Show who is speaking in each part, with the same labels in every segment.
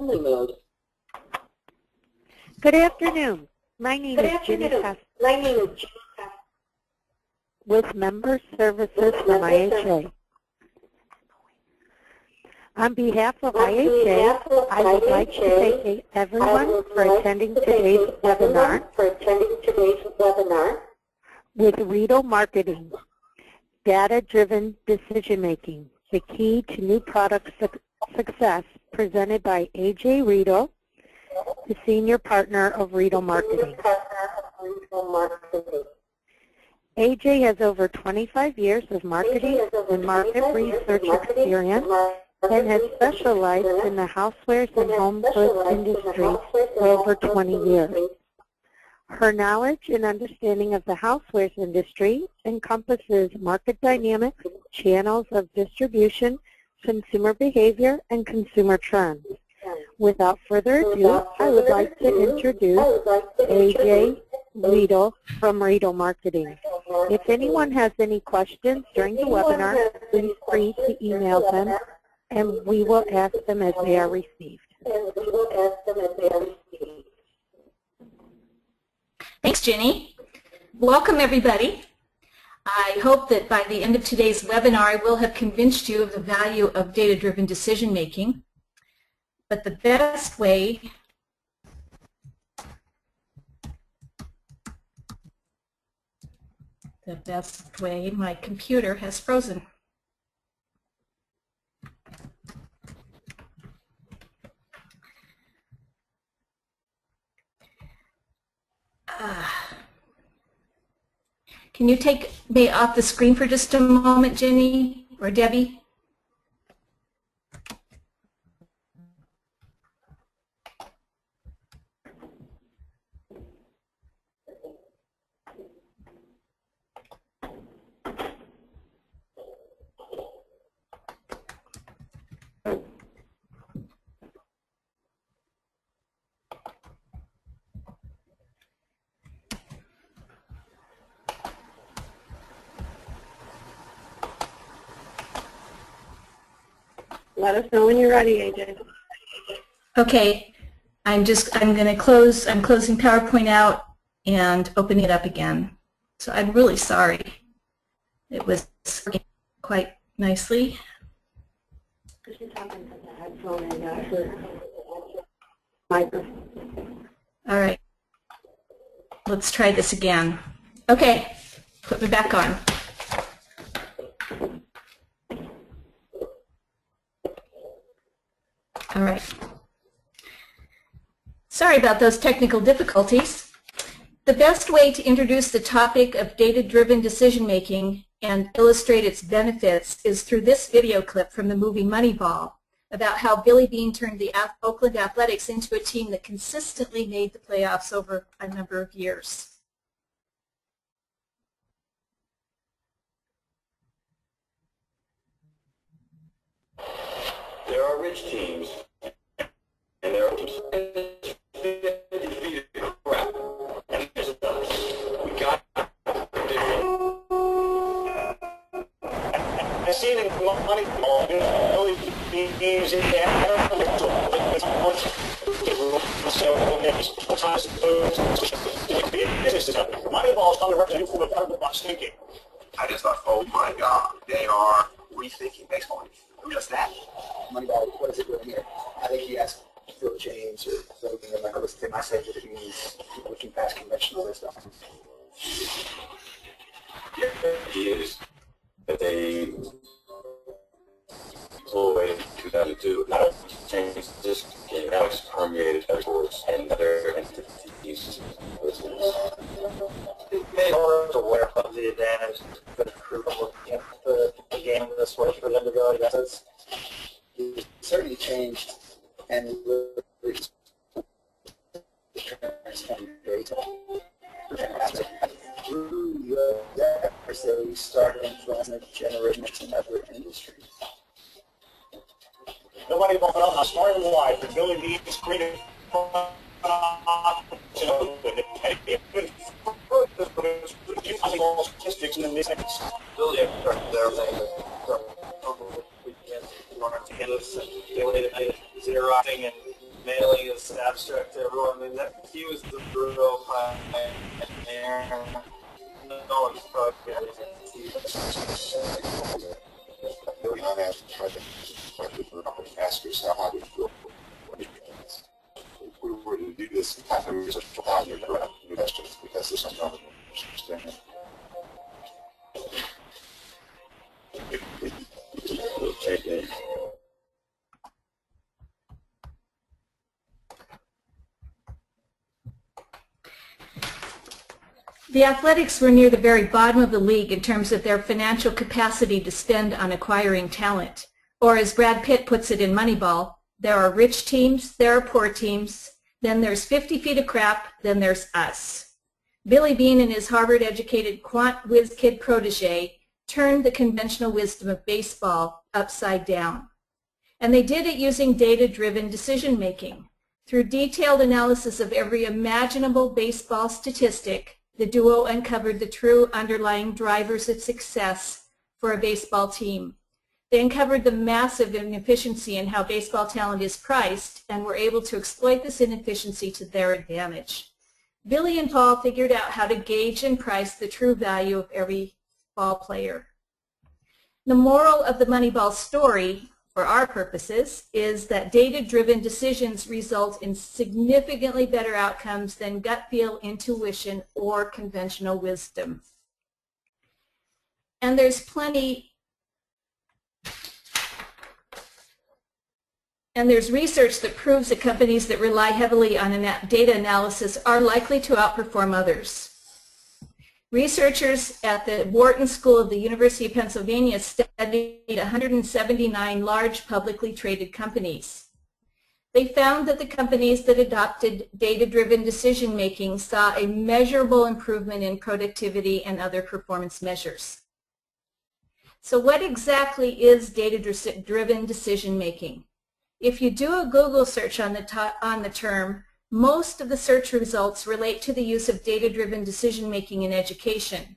Speaker 1: Mode.
Speaker 2: Good afternoon. My name is Ginny Test with Member Services from IHA. On behalf of IHA, I would like to thank everyone for attending today's webinar with Riedel Marketing, Data-Driven Decision-Making, the Key to New Product Success, presented by A.J. Riedel, the Senior Partner of Riedel Marketing. A.J. has over 25 years of marketing and market research experience and has specialized in the housewares and home goods industry for over 20 years. Her knowledge and understanding of the housewares industry encompasses market dynamics, channels of distribution, consumer behavior, and consumer trends. Without further ado, I would like to introduce A.J. Riedel from Riedel Marketing. If anyone has any questions during the webinar, please free to email them, and we will ask them as they are received.
Speaker 3: Thanks, Ginny. Welcome, everybody. I hope that by the end of today's webinar, I will have convinced you of the value of data-driven decision-making. But the best way my computer has frozen. Can you take me off the screen for just a moment, Ginny or Debbie?
Speaker 1: Let us know when you're ready, AJ.
Speaker 3: Okay, I'm closing PowerPoint out and opening it up again. So I'm really sorry. It was working quite nicely.
Speaker 1: She's talking to the headphone and her microphone.
Speaker 3: All right, let's try this again. Okay, put me back on. All right. Sorry about those technical difficulties. The best way to introduce the topic of data-driven decision-making and illustrate its benefits is through this video clip from the movie Moneyball about how Billy Beane turned the Oakland Athletics into a team that consistently made the playoffs over a number of years.
Speaker 4: There are rich teams, and there are teams defeated crap. And there's us. We got I've seen in Moneyball, Billy Beane's in Moneyball's trying to represent you from a part of my thinking. I just thought, oh my God, they are rethinking baseball. Just that.
Speaker 5: Moneyball, what is it doing here? I think he asked Phil James or something like, listen to my message that it means looking past conventional wisdom.
Speaker 4: Yeah, he is. That they employed in 2002. Not change this game. Now it's permeated other sports and other entities.
Speaker 5: They are aware of the advantage for the crew of looking at the game of the sport for them to go against. It certainly changed and transformed data. So we started influencing generations in other industries.
Speaker 4: Nobody bought up a smarter life than Billy Beane's creative statistics in this Billy their thing xeroxing and
Speaker 5: mailing is abstract to everyone. I mean, he was the real pioneer. No one's probably
Speaker 4: ask yourself how do you feel. If we were to do this kind of research for how you're going to do questions, because there's some other understanding.
Speaker 3: The Athletics were near the very bottom of the league in terms of their financial capacity to spend on acquiring talent. Or as Brad Pitt puts it in Moneyball, there are rich teams, there are poor teams, then there's 50 feet of crap, then there's us. Billy Beane and his Harvard-educated quant whiz kid protege turned the conventional wisdom of baseball upside down. And they did it using data-driven decision-making. Through detailed analysis of every imaginable baseball statistic, the duo uncovered the true underlying drivers of success for a baseball team. They uncovered the massive inefficiency in how baseball talent is priced and were able to exploit this inefficiency to their advantage. Billy and Paul figured out how to gauge and price the true value of every ball player. The moral of the Moneyball story, for our purposes, is that data-driven decisions result in significantly better outcomes than gut feel, intuition, or conventional wisdom. And there's research that proves that companies that rely heavily on data analysis are likely to outperform others. Researchers at the Wharton School of the University of Pennsylvania studied 179 large publicly traded companies. They found that the companies that adopted data-driven decision-making saw a measurable improvement in productivity and other performance measures. So what exactly is data-driven decision-making? If you do a Google search on the term, most of the search results relate to the use of data-driven decision-making in education.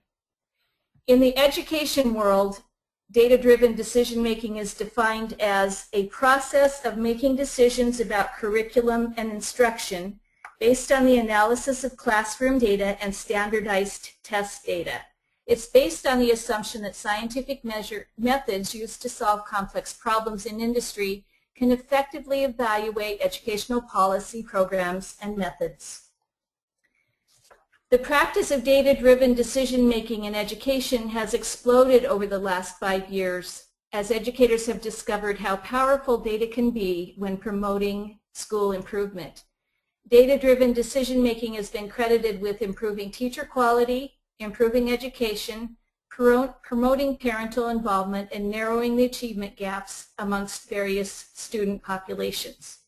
Speaker 3: In the education world, data-driven decision-making is defined as a process of making decisions about curriculum and instruction based on the analysis of classroom data and standardized test data. It's based on the assumption that scientific methods used to solve complex problems in industry can effectively evaluate educational policy programs and methods. The practice of data-driven decision-making in education has exploded over the last 5 years as educators have discovered how powerful data can be when promoting school improvement. Data-driven decision-making has been credited with improving teacher quality, improving education, promoting parental involvement, and narrowing the achievement gaps amongst various student populations.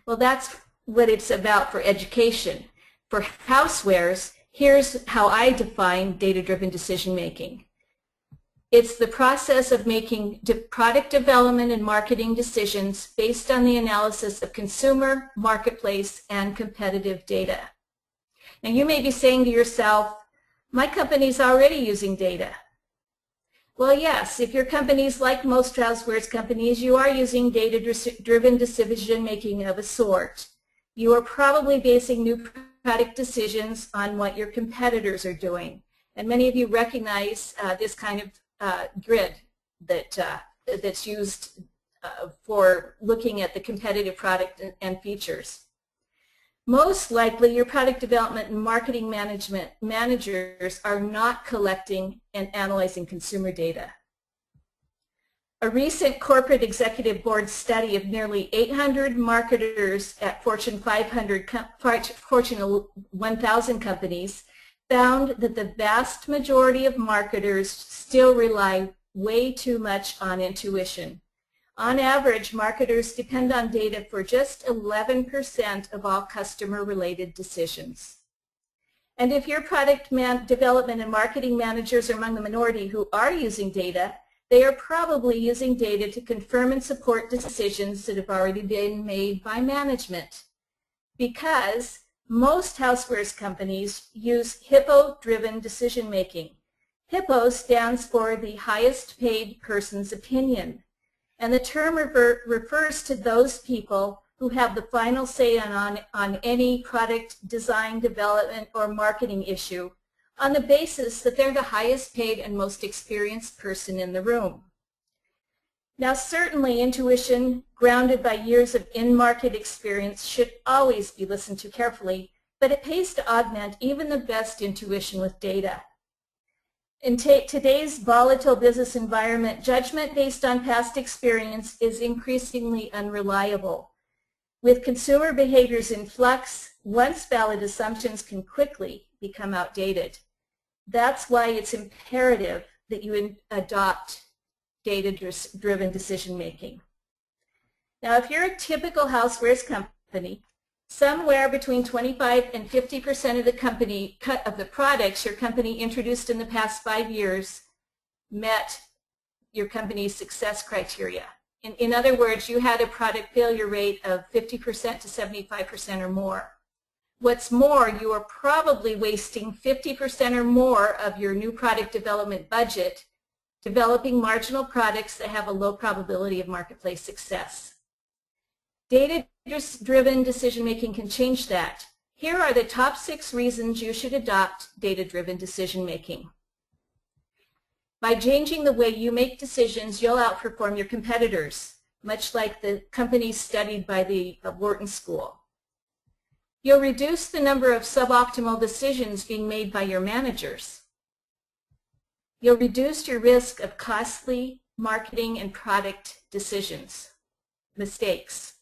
Speaker 3: Well, that's what it's about for education. For housewares, here's how I define data-driven decision-making. It's the process of making product development and marketing decisions based on the analysis of consumer, marketplace, and competitive data. Now, you may be saying to yourself, my company's already using data. Well, yes, if your company's like most housewares companies, you are using data-driven decision-making of a sort. You are probably basing new product decisions on what your competitors are doing. And many of you recognize this kind of grid that's used for looking at the competitive product and features. Most likely, your product development and marketing managers are not collecting and analyzing consumer data. A recent corporate executive board study of nearly 800 marketers at Fortune 1000 companies found that the vast majority of marketers still rely way too much on intuition. On average, marketers depend on data for just 11% of all customer-related decisions. And if your product development and marketing managers are among the minority who are using data, they are probably using data to confirm and support decisions that have already been made by management. Because most housewares companies use HIPPO-driven decision-making. HIPPO stands for the highest paid person's opinion. And the term refers to those people who have the final say on any product design, development, or marketing issue on the basis that they're the highest paid and most experienced person in the room. Now, certainly intuition grounded by years of in-market experience should always be listened to carefully, but it pays to augment even the best intuition with data. In today's volatile business environment, judgment based on past experience is increasingly unreliable. With consumer behaviors in flux, once valid assumptions can quickly become outdated. That's why it's imperative that you adopt data-driven decision-making. Now, if you're a typical housewares company, somewhere between 25 and 50% of the products your company introduced in the past 5 years met your company's success criteria. In other words, you had a product failure rate of 50% to 75% or more. What's more, you are probably wasting 50% or more of your new product development budget developing marginal products that have a low probability of marketplace success. Data-driven decision-making can change that. Here are the top 6 reasons you should adopt data-driven decision-making. By changing the way you make decisions, you'll outperform your competitors, much like the companies studied by the Wharton School. You'll reduce the number of suboptimal decisions being made by your managers. You'll reduce your risk of costly marketing and product mistakes.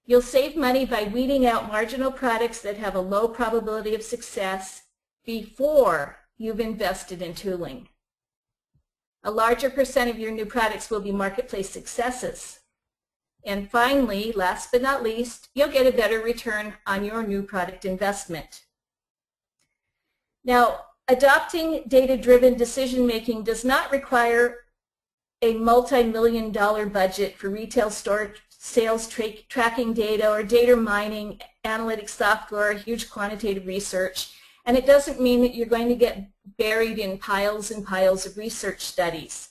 Speaker 3: You'll save money by weeding out marginal products that have a low probability of success before you've invested in tooling. A larger percent of your new products will be marketplace successes. And finally, last but not least, you'll get a better return on your new product investment. Now, adopting data-driven decision-making does not require a multi-million-dollar budget for retail store sales tracking data or data mining, analytics software, or huge quantitative research. And it doesn't mean that you're going to get buried in piles and piles of research studies.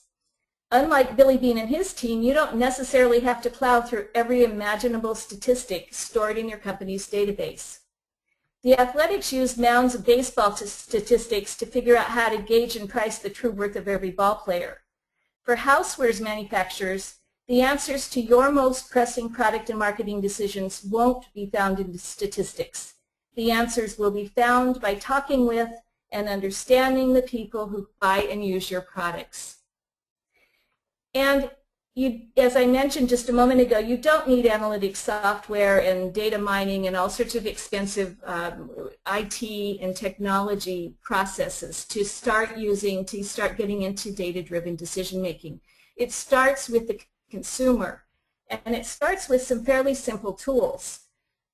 Speaker 3: Unlike Billy Bean and his team, you don't necessarily have to plow through every imaginable statistic stored in your company's database. The Athletics used mounds of baseball statistics to figure out how to gauge and price the true worth of every ball player. For housewares manufacturers, the answers to your most pressing product and marketing decisions won't be found in the statistics. The answers will be found by talking with and understanding the people who buy and use your products. And as I mentioned just a moment ago, you don't need analytics software and data mining and all sorts of expensive IT and technology processes to start getting into data-driven decision-making. It starts with the consumer, and it starts with some fairly simple tools.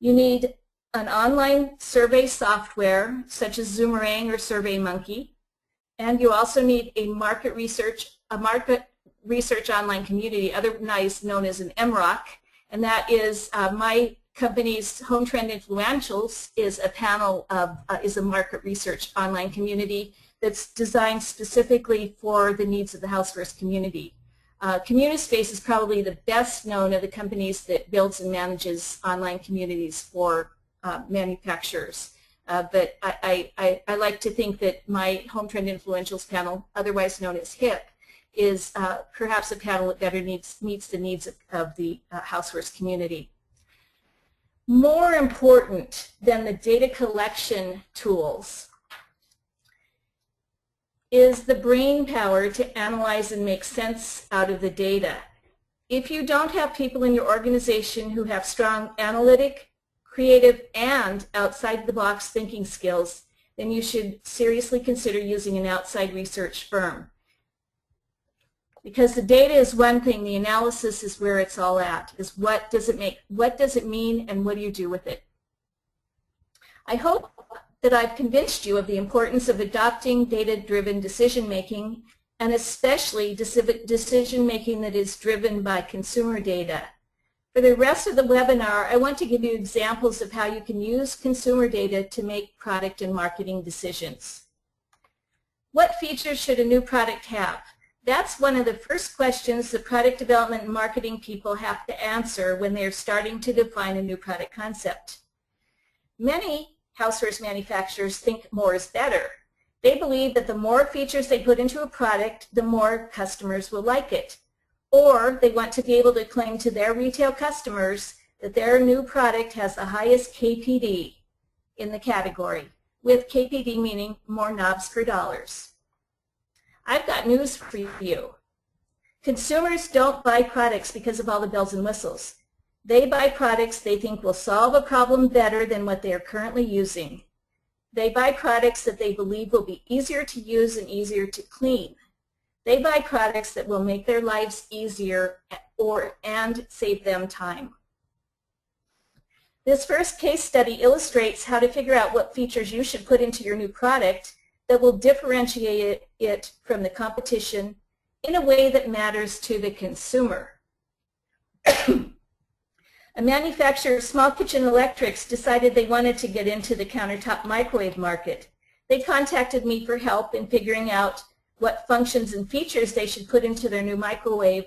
Speaker 3: You need an online survey software such as Zoomerang or SurveyMonkey, and you also need a market research online community, otherwise known as an MROC, and that is my company's Home Trend Influentials is a panel of is a market research online community that's designed specifically for the needs of the housewares community. Communispace is probably the best known of the companies that builds and manages online communities for manufacturers. But I like to think that my Home Trend Influentials panel, otherwise known as HIP, is perhaps a panel that better meets the needs of the housewares community. More important than the data collection tools is the brain power to analyze and make sense out of the data. If you don't have people in your organization who have strong analytic, creative, and outside-the-box thinking skills, then you should seriously consider using an outside research firm. Because the data is one thing, the analysis is where it's all at, is what does it mean, and what do you do with it? I hope that I've convinced you of the importance of adopting data-driven decision-making, and especially decision-making that is driven by consumer data. For the rest of the webinar, I want to give you examples of how you can use consumer data to make product and marketing decisions. What features should a new product have? That's one of the first questions the product development and marketing people have to answer when they're starting to define a new product concept. Many housewares manufacturers think more is better. They believe that the more features they put into a product, the more customers will like it. Or they want to be able to claim to their retail customers that their new product has the highest KPD in the category, with KPD meaning more knobs per dollars. I've got news for you. Consumers don't buy products because of all the bells and whistles. They buy products they think will solve a problem better than what they are currently using. They buy products that they believe will be easier to use and easier to clean. They buy products that will make their lives easier and save them time. This first case study illustrates how to figure out what features you should put into your new product that will differentiate it from the competition in a way that matters to the consumer. A manufacturer of small kitchen electrics decided they wanted to get into the countertop microwave market. They contacted me for help in figuring out what functions and features they should put into their new microwave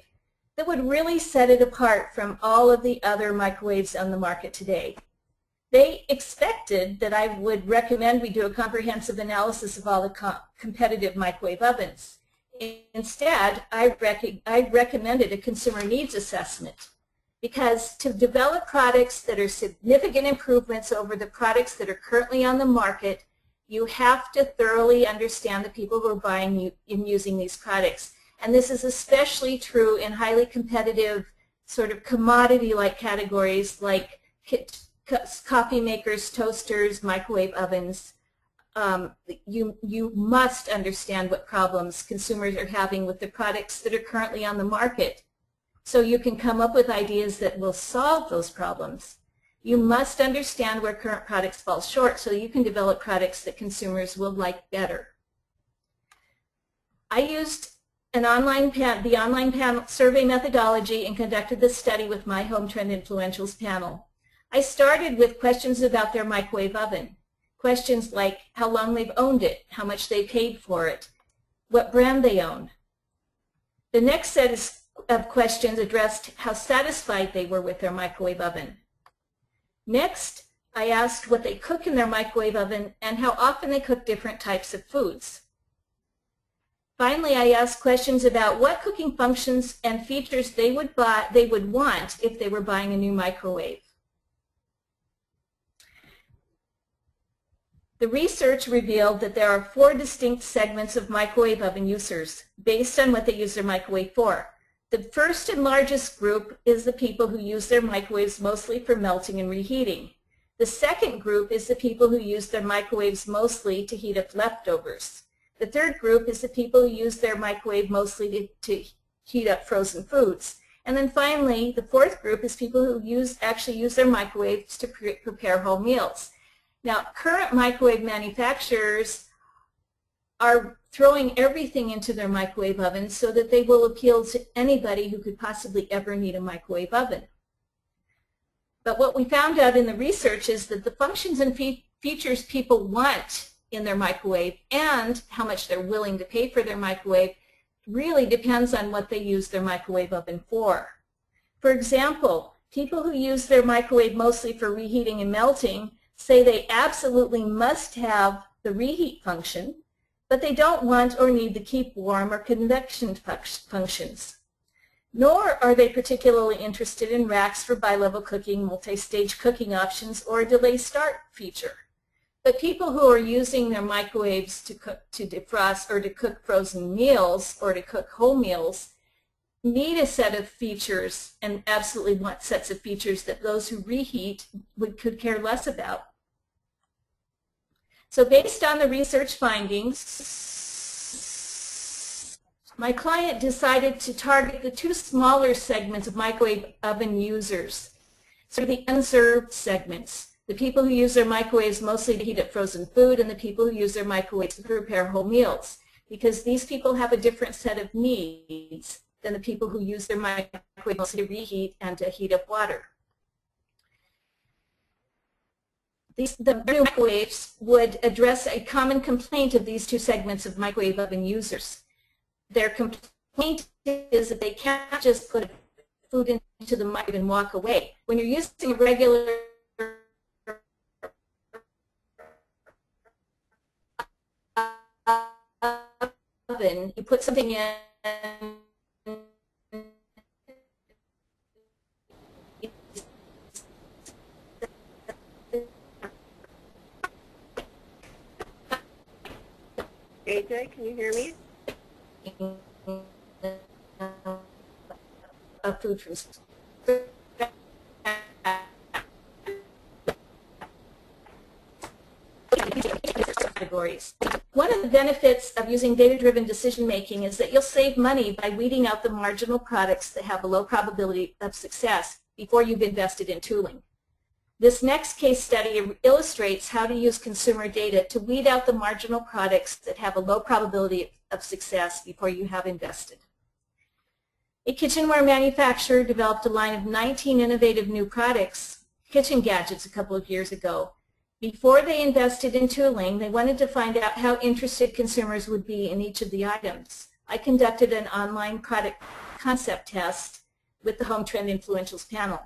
Speaker 3: that would really set it apart from all of the other microwaves on the market today. They expected that I would recommend we do a comprehensive analysis of all the competitive microwave ovens. Instead, I recommended a consumer needs assessment, because to develop products that are significant improvements over the products that are currently on the market, you have to thoroughly understand the people who are buying and using these products. And this is especially true in highly competitive sort of commodity-like categories like coffee makers, toasters, microwave ovens. You must understand what problems consumers are having with the products that are currently on the market, so you can come up with ideas that will solve those problems. You must understand where current products fall short so you can develop products that consumers will like better. I used the online panel survey methodology and conducted this study with my Home Trend Influentials panel. I started with questions about their microwave oven. Questions like how long they've owned it, how much they paid for it, what brand they own. The next set of questions addressed how satisfied they were with their microwave oven. Next, I asked what they cook in their microwave oven and how often they cook different types of foods. Finally, I asked questions about what cooking functions and features they would want if they were buying a new microwave. The research revealed that there are 4 distinct segments of microwave oven users based on what they use their microwave for. The first and largest group is the people who use their microwaves mostly for melting and reheating. The second group is the people who use their microwaves mostly to heat up leftovers. The third group is the people who use their microwave mostly to heat up frozen foods. And then finally, the fourth group is people who actually use their microwaves to prepare whole meals. Now, current microwave manufacturers are throwing everything into their microwave ovens so that they will appeal to anybody who could possibly ever need a microwave oven. But what we found out in the research is that the functions and features people want in their microwave and how much they're willing to pay for their microwave really depends on what they use their microwave oven for. For example, people who use their microwave mostly for reheating and melting say they absolutely must have the reheat function, but they don't want or need the keep warm or convection functions. Nor are they particularly interested in racks for bi-level cooking, multi-stage cooking options, or a delay start feature. But people who are using their microwaves to defrost or to cook frozen meals or to cook whole meals need a set of features and absolutely want sets of features that those who reheat could care less about. So based on the research findings, my client decided to target the 2 smaller segments of microwave oven users, so the unserved segments, the people who use their microwaves mostly to heat up frozen food and the people who use their microwaves to prepare whole meals, because these people have a different set of needs than the people who use their microwave mostly to reheat and to heat up water. The new microwaves would address a common complaint of these 2 segments of microwave oven users. Their complaint point is that they can't just put food into the microwave and walk away. When you're using a regular oven, you put something in,
Speaker 2: AJ, can you hear me?
Speaker 3: of food from categories. One of the benefits of using data-driven decision-making is that you'll save money by weeding out the marginal products that have a low probability of success before you've invested in tooling. This next case study illustrates how to use consumer data to weed out the marginal products that have a low probability of success before you have invested. A kitchenware manufacturer developed a line of 19 innovative new products, kitchen gadgets, a couple of years ago. Before they invested in tooling, they wanted to find out how interested consumers would be in each of the items. I conducted an online product concept test with the Home Trend Influentials panel.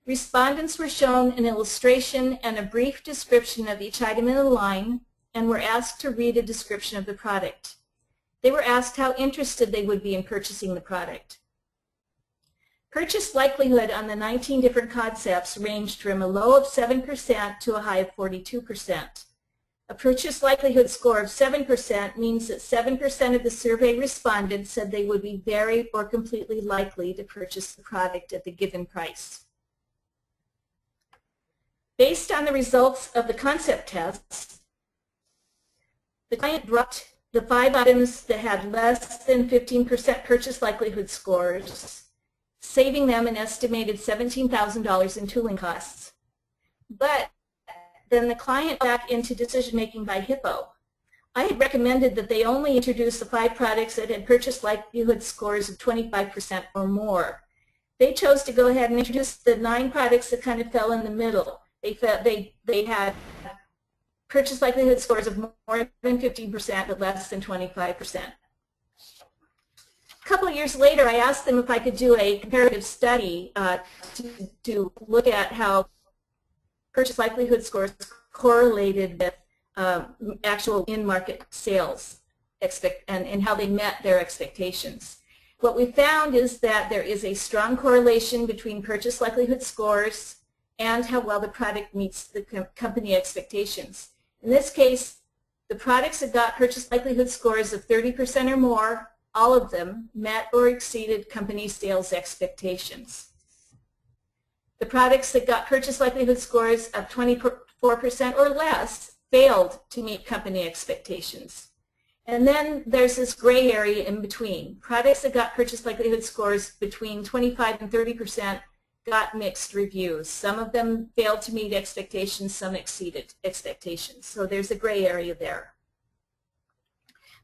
Speaker 3: Respondents were shown an illustration and a brief description of each item in the line and were asked to read a description of the product. They were asked how interested they would be in purchasing the product. Purchase likelihood on the 19 different concepts ranged from a low of 7% to a high of 42%. A purchase likelihood score of 7% means that 7% of the survey respondents said they would be very or completely likely to purchase the product at the given price. Based on the results of the concept tests, the client dropped the 5 items that had less than 15% purchase likelihood scores, saving them an estimated $17,000 in tooling costs. But then the client back into decision-making by Hippo. I had recommended that they only introduce the 5 products that had purchase likelihood scores of 25% or more. They chose to go ahead and introduce the 9 products that kind of fell in the middle. They had purchase likelihood scores of more than 15% but less than 25%. A couple of years later, I asked them if I could do a comparative study to look at how purchase likelihood scores correlated with actual in-market sales and how they met their expectations. What we found is that there is a strong correlation between purchase likelihood scores and how well the product meets the company expectations. In this case, the products that got purchase likelihood scores of 30% or more, all of them met or exceeded company sales expectations. The products that got purchase likelihood scores of 24% or less failed to meet company expectations. And then there's this gray area in between. Products that got purchase likelihood scores between 25 and 30% got mixed reviews. Some of them failed to meet expectations, some exceeded expectations. So there's a gray area there.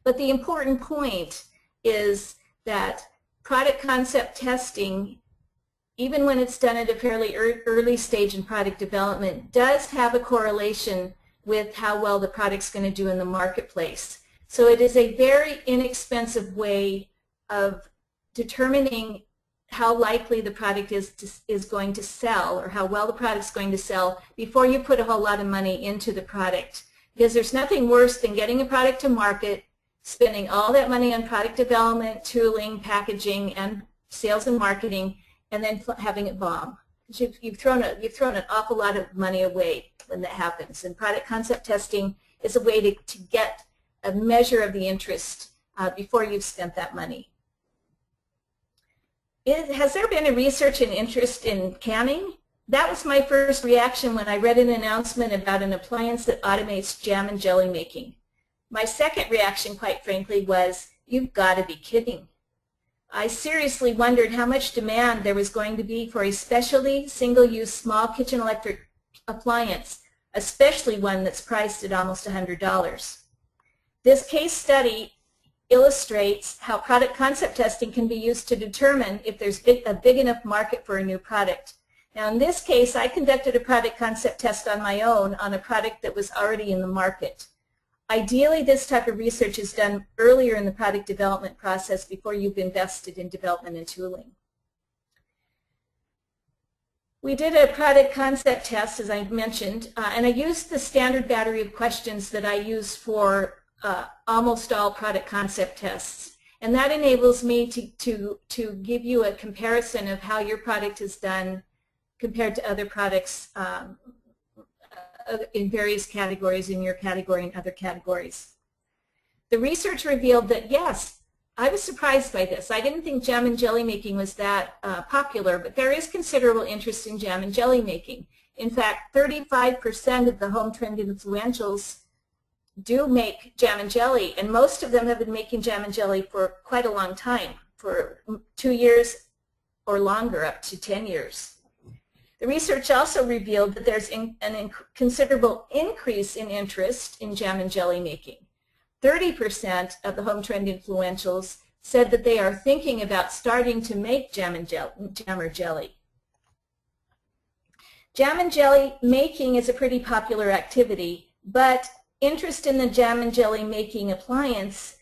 Speaker 3: But the important point is that product concept testing, even when it's done at a fairly early stage in product development, does have a correlation with how well the product's going to do in the marketplace. So it is a very inexpensive way of determining how likely the product is going to sell, or how well the product's going to sell, before you put a whole lot of money into the product. Because there's nothing worse than getting a product to market, spending all that money on product development, tooling, packaging, and sales and marketing, and then having it bomb. You've thrown an awful lot of money away when that happens. And product concept testing is a way to get a measure of the interest before you've spent that money. Has there been a research and interest in canning? That was my first reaction when I read an announcement about an appliance that automates jam and jelly making. My second reaction, quite frankly, was, you've got to be kidding. I seriously wondered how much demand there was going to be for a specialty, single-use, small kitchen electric appliance, especially one that's priced at almost $100. This case study illustrates how product concept testing can be used to determine if there's a big enough market for a new product. Now in this case, I conducted a product concept test on my own on a product that was already in the market. Ideally, this type of research is done earlier in the product development process before you've invested in development and tooling. We did a product concept test, as I mentioned, and I used the standard battery of questions that I use for almost all product concept tests. And that enables me to give you a comparison of how your product is done compared to other products in various categories, in your category and other categories. The research revealed that, yes, I was surprised by this. I didn't think jam and jelly making was that popular, but there is considerable interest in jam and jelly making. In fact, 35% of the home trend influentials do make jam and jelly, and most of them have been making jam and jelly for quite a long time, for 2 years or longer, up to 10 years. The research also revealed that there's a considerable increase in interest in jam and jelly making. 30% of the home trend influentials said that they are thinking about starting to make jam or jelly. Jam and jelly making is a pretty popular activity, but interest in the jam and jelly making appliance,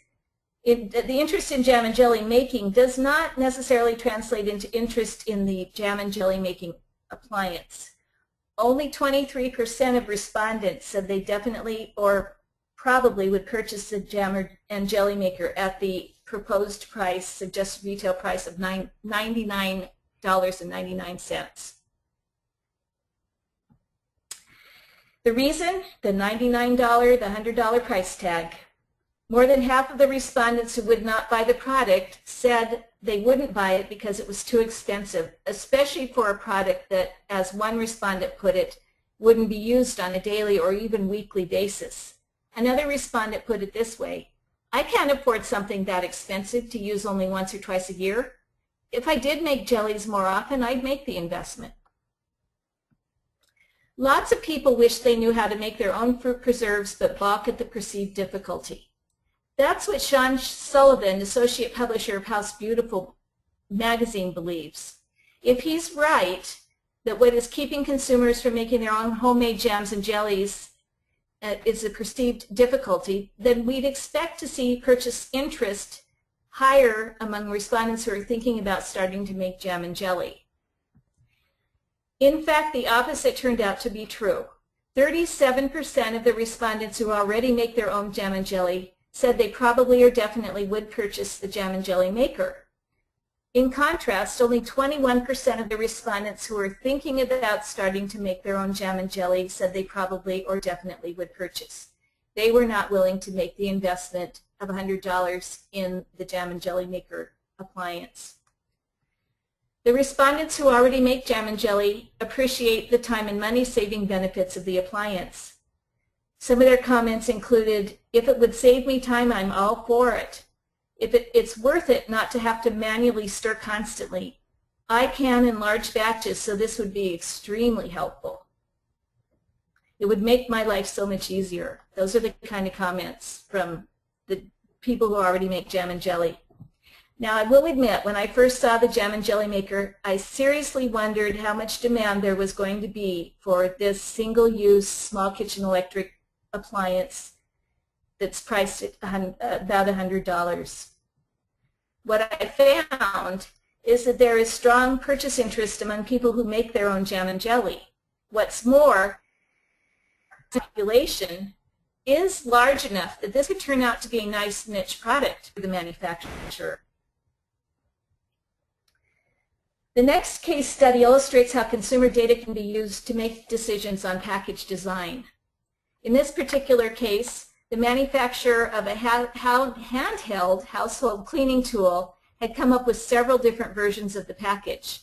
Speaker 3: the interest in jam and jelly making does not necessarily translate into interest in the jam and jelly making appliance. Only 23% of respondents said they definitely or probably would purchase the jam and jelly maker at the proposed price, suggested retail price of $99.99. The reason? The $99, the $100 price tag. More than half of the respondents who would not buy the product said they wouldn't buy it because it was too expensive, especially for a product that, as one respondent put it, wouldn't be used on a daily or even weekly basis. Another respondent put it this way: I can't afford something that expensive to use only once or twice a year. If I did make jellies more often, I'd make the investment. Lots of people wish they knew how to make their own fruit preserves but balk at the perceived difficulty. That's what Sean Sullivan, associate publisher of House Beautiful magazine, believes. If he's right that what is keeping consumers from making their own homemade jams and jellies is a perceived difficulty, then we'd expect to see purchase interest higher among respondents who are thinking about starting to make jam and jelly. In fact, the opposite turned out to be true. 37% of the respondents who already make their own jam and jelly said they probably or definitely would purchase the jam and jelly maker. In contrast, only 21% of the respondents who were thinking about starting to make their own jam and jelly said they probably or definitely would purchase. They were not willing to make the investment of $100 in the jam and jelly maker appliance. The respondents who already make jam and jelly appreciate the time and money saving benefits of the appliance. Some of their comments included, if it would save me time, I'm all for it. If it's worth it not to have to manually stir constantly. I can in large batches, so this would be extremely helpful. It would make my life so much easier. Those are the kind of comments from the people who already make jam and jelly. Now, I will admit, when I first saw the jam and jelly maker, I seriously wondered how much demand there was going to be for this single-use small kitchen electric appliance that's priced at about $100. What I found is that there is strong purchase interest among people who make their own jam and jelly. What's more, the population is large enough that this could turn out to be a nice niche product for the manufacturer. The next case study illustrates how consumer data can be used to make decisions on package design. In this particular case, the manufacturer of a handheld household cleaning tool had come up with several different versions of the package.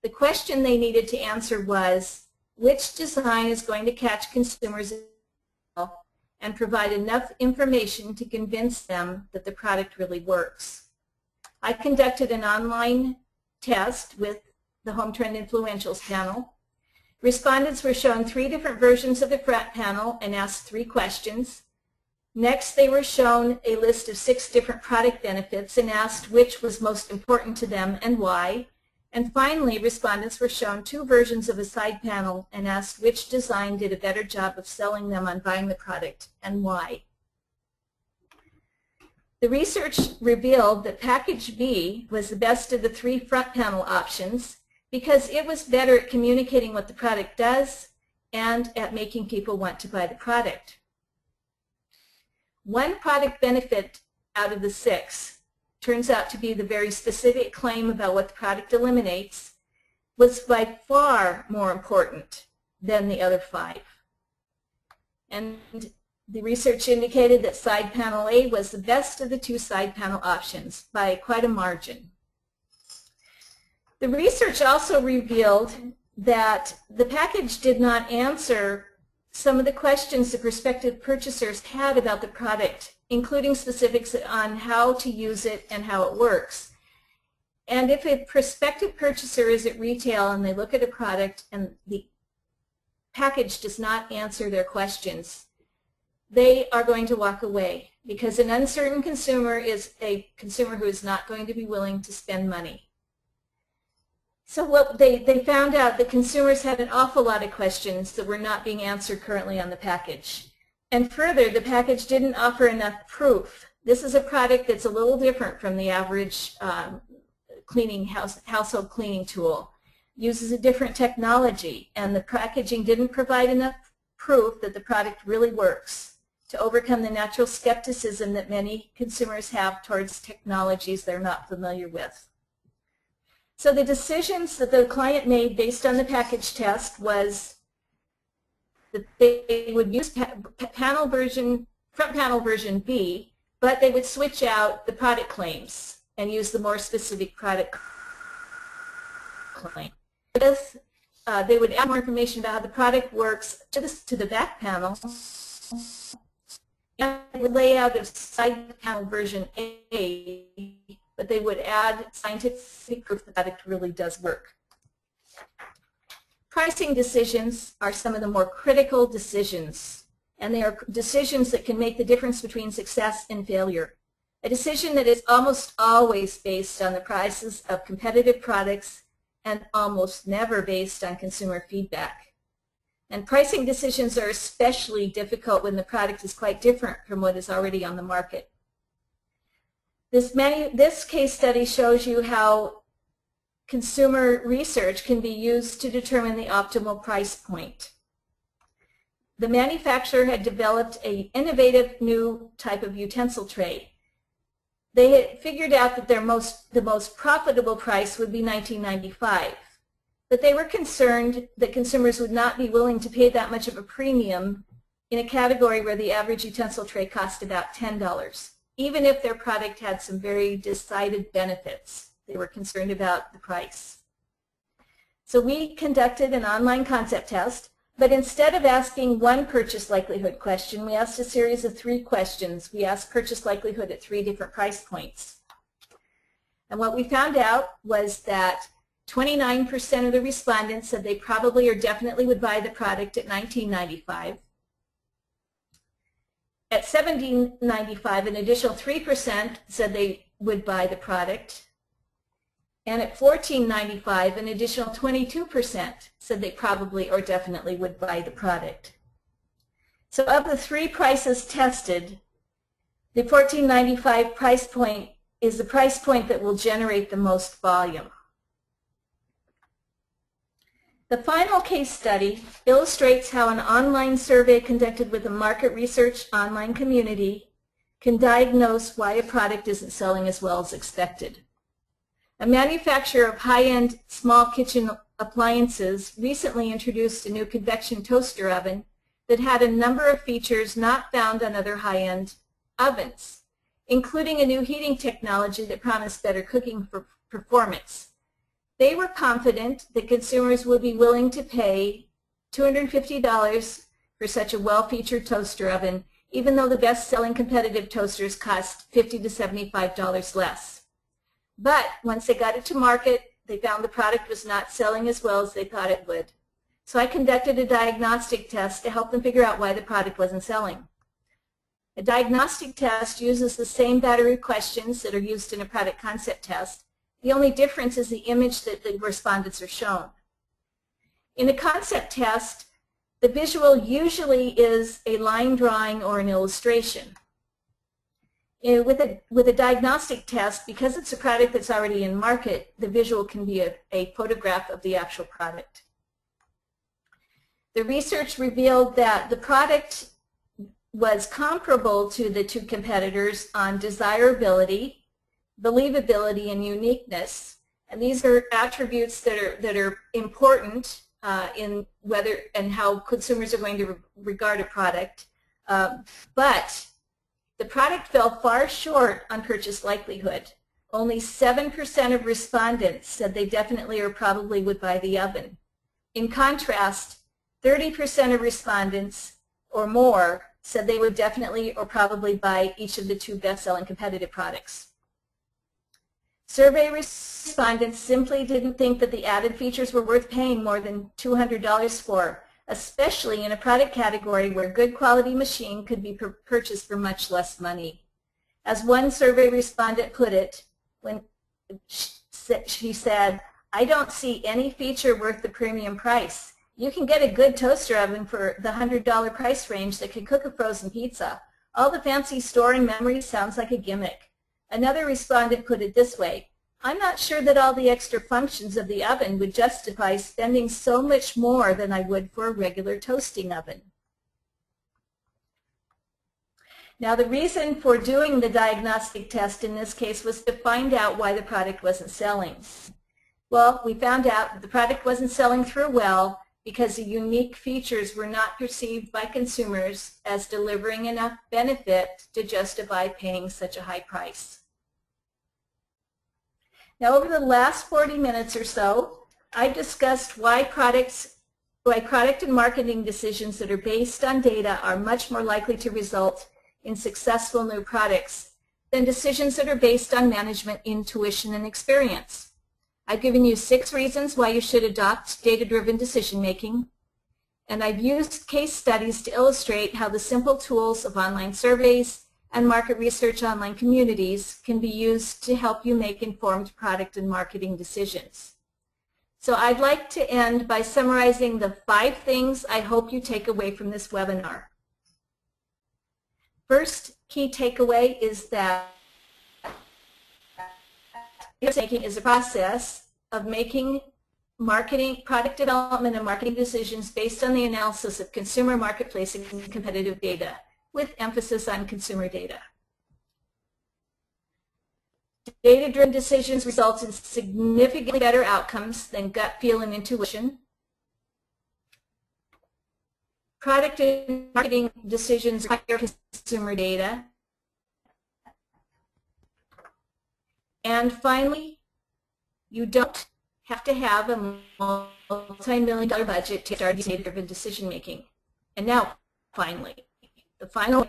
Speaker 3: The question they needed to answer was, which design is going to catch consumers' attention and provide enough information to convince them that the product really works? I conducted an online test with the Home Trend Influentials panel. Respondents were shown 3 different versions of the front panel and asked 3 questions. Next, they were shown a list of 6 different product benefits and asked which was most important to them and why. And finally, respondents were shown 2 versions of a side panel and asked which design did a better job of selling them on buying the product and why. The research revealed that package B was the best of the 3 front panel options because it was better at communicating what the product does and at making people want to buy the product. One product benefit out of the 6 turns out to be the very specific claim about what the product eliminates was by far more important than the other 5. And the research indicated that side panel A was the best of the 2 side panel options by quite a margin. The research also revealed that the package did not answer some of the questions the prospective purchasers had about the product, including specifics on how to use it and how it works. And if a prospective purchaser is at retail and they look at a product and the package does not answer their questions, they are going to walk away because an uncertain consumer is a consumer who is not going to be willing to spend money. So what they found out that consumers had an awful lot of questions that were not being answered currently on the package. And further, the package didn't offer enough proof. This is a product that's a little different from the average household cleaning tool. Uses a different technology, and the packaging didn't provide enough proof that the product really works to overcome the natural skepticism that many consumers have towards technologies they're not familiar with. So the decisions that the client made based on the package test was that they would use front panel version B, but they would switch out the product claims and use the more specific product claim. This, they would add more information about how the product works to the back panel, and the layout of side panel version A, but they would add scientific proof that the product really does work. Pricing decisions are some of the more critical decisions, and they are decisions that can make the difference between success and failure. A decision that is almost always based on the prices of competitive products and almost never based on consumer feedback. And pricing decisions are especially difficult when the product is quite different from what is already on the market. This case study shows you how consumer research can be used to determine the optimal price point. The manufacturer had developed an innovative new type of utensil tray. They had figured out that the most profitable price would be $19.95, but they were concerned that consumers would not be willing to pay that much of a premium in a category where the average utensil tray cost about $10. Even if their product had some very decided benefits, they were concerned about the price. So we conducted an online concept test, but instead of asking one purchase likelihood question, we asked a series of 3 questions. We asked purchase likelihood at 3 different price points. And what we found out was that 29% of the respondents said they probably or definitely would buy the product at $19.95. At $17.95, an additional 3% said they would buy the product. And at $14.95, an additional 22% said they probably or definitely would buy the product. So of the 3 prices tested, the $14.95 price point is the price point that will generate the most volume. The final case study illustrates how an online survey conducted with a market research online community can diagnose why a product isn't selling as well as expected. A manufacturer of high-end small kitchen appliances recently introduced a new convection toaster oven that had a number of features not found on other high-end ovens, including a new heating technology that promised better cooking performance. They were confident that consumers would be willing to pay $250 for such a well-featured toaster oven, even though the best-selling competitive toasters cost $50 to $75 less. But once they got it to market, they found the product was not selling as well as they thought it would. So I conducted a diagnostic test to help them figure out why the product wasn't selling. A diagnostic test uses the same battery questions that are used in a product concept test. The only difference is the image that the respondents are shown. In a concept test, the visual usually is a line drawing or an illustration. With a diagnostic test, because it's a product that's already in market, the visual can be a photograph of the actual product. The research revealed that the product was comparable to the two competitors on desirability, believability, and uniqueness. And these are attributes that are important in whether and how consumers are going to regard a product. But the product fell far short on purchase likelihood. Only 7% of respondents said they definitely or probably would buy the oven. In contrast, 30% of respondents or more said they would definitely or probably buy each of the two best-selling competitive products. Survey respondents simply didn't think that the added features were worth paying more than $200 for, especially in a product category where good quality machine could be purchased for much less money. As one survey respondent put it, when she said, "I don't see any feature worth the premium price. You can get a good toaster oven for the $100 price range that can cook a frozen pizza. All the fancy storing memory sounds like a gimmick." Another respondent put it this way, "I'm not sure that all the extra functions of the oven would justify spending so much more than I would for a regular toasting oven." Now, the reason for doing the diagnostic test in this case was to find out why the product wasn't selling. Well, we found out that the product wasn't selling through well because the unique features were not perceived by consumers as delivering enough benefit to justify paying such a high price. Now, over the last 40 minutes or so, I discussed why product and marketing decisions that are based on data are much more likely to result in successful new products than decisions that are based on management intuition and experience. I've given you 6 reasons why you should adopt data-driven decision-making, and I've used case studies to illustrate how the simple tools of online surveys and market research online communities can be used to help you make informed product and marketing decisions. So I'd like to end by summarizing the 5 things I hope you take away from this webinar. First key takeaway is that decision-making is a process of making product development and marketing decisions based on the analysis of consumer, marketplace, and competitive data, with emphasis on consumer data. Data-driven decisions result in significantly better outcomes than gut feel and intuition. Product and marketing decisions require consumer data. And finally, you don't have to have a multi-million-dollar budget to start data-driven decision-making. And now, finally, the final,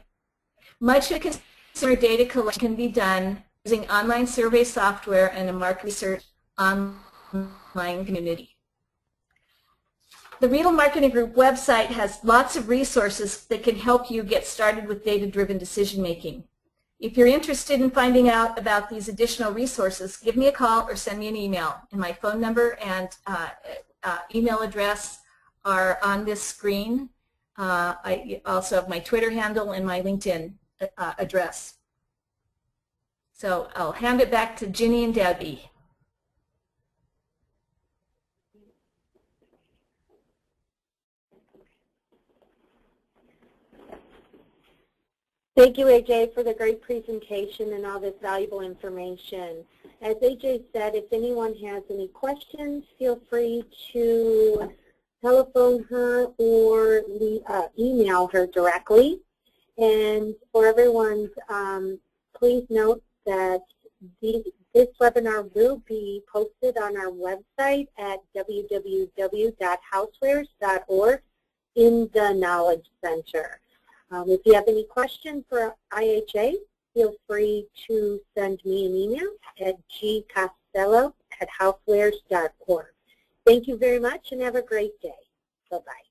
Speaker 3: much of consumer data collection can be done using online survey software and a market research online community. The Riedel Marketing Group website has lots of resources that can help you get started with data-driven decision-making. If you're interested in finding out about these additional resources, give me a call or send me an email. And my phone number and email address are on this screen. I also have my Twitter handle and my LinkedIn address. So I'll hand it back to Ginny and Debbie.
Speaker 2: Thank you, AJ, for the great presentation and all this valuable information. As AJ said, if anyone has any questions, feel free to telephone her or email her directly. And for everyone, please note that this webinar will be posted on our website at www.housewares.org in the Knowledge Center. If you have any questions for IHA, feel free to send me an email at gcostello@housewares.org. Thank you very much and have a great day. Bye-bye.